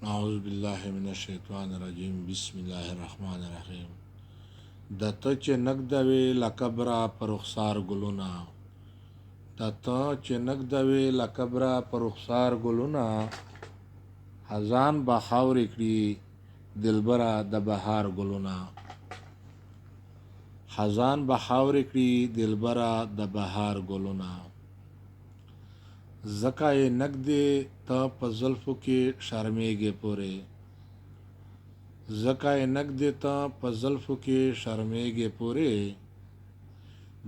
أعوذ بالله من الشیطان الرجیم بسم الله الرحمن الرحیم د ته چې نګدوي لکبره پر رخسار ګلونه د ته چې نګدوي لکبره پر رخسار ګلونه خزان به خاورې کړي دلبره د بهار ګلونه خزان به خاورې کړي دلبره د بهار ګلونه زکه یې نګدې ته په زلفو کې شرمېږې پورې زکه یې نګدې ته په زلفو کې شرمېږې پورې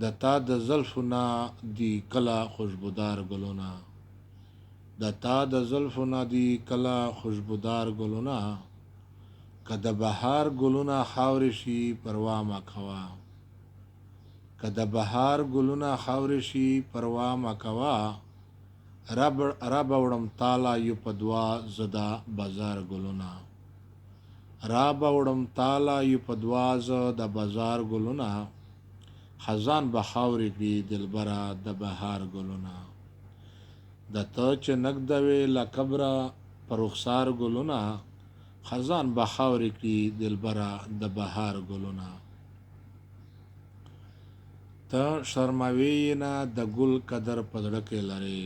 د تا د زلفو نه دي کله خوشبودار ګلونه د تا د زلفو نه دي کله خوشبودار ګلونه که د بهار ګلونه خاورې شي پروا مه کوه که د بهار ګلونه خاورې شي پروا مه کوه رب وړم تاله یو په دوا زدا بازار ګلونه رب وړم تاله یو په دوا زدا بازار ګلونه خزان به خاورې کړي دلبره د بهار ګلونه د ته چې نګدوي لکبره پر رخسار ګلونه خزان به خاورې کړي دلبره د بهار ګلونه ته شرموي نه د ګل قدر په زړه کې لرې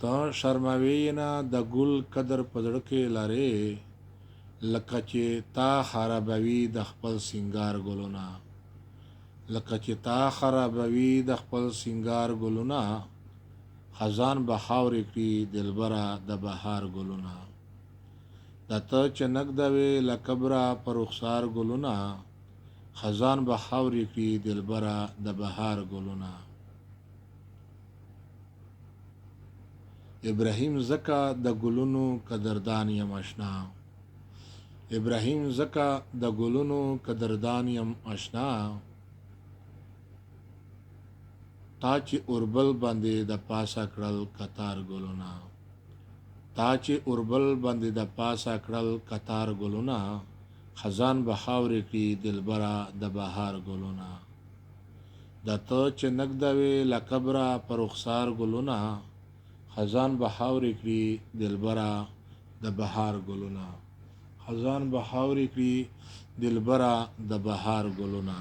ته شرموي نه د ګل قدر په زړه کې لرې لکه چې تا خرابوي د خپل سینګار ګلونه لکه چې تا خرابوي د خپل سینګار ګلونه خزان به خاورې کړي دلبره د بهار ګلونه د ته چې نګدوي لکبره پر رخسار ګلونه خزان به خاورې کړي دلبره د بهار ګلونه ابراهیم زکه د ګلونو قدردان یم اشنا ابراهیم زکه د ګلونو قدردان یم اشنا تا چې اوربل باندې د پاسه کړل قطار ګلونه تا چې اوربل باندې د پاسه کړل قطار ګلونه خزان به خاورې کړي دلبره د بهار ګلونه د ته چې نګدوي لکبره پر رخسار ګلونه خزان به خاورې کړي دلبره د بهار ګلونه خزان به خاورې کړي دلبره د بهار ګلونه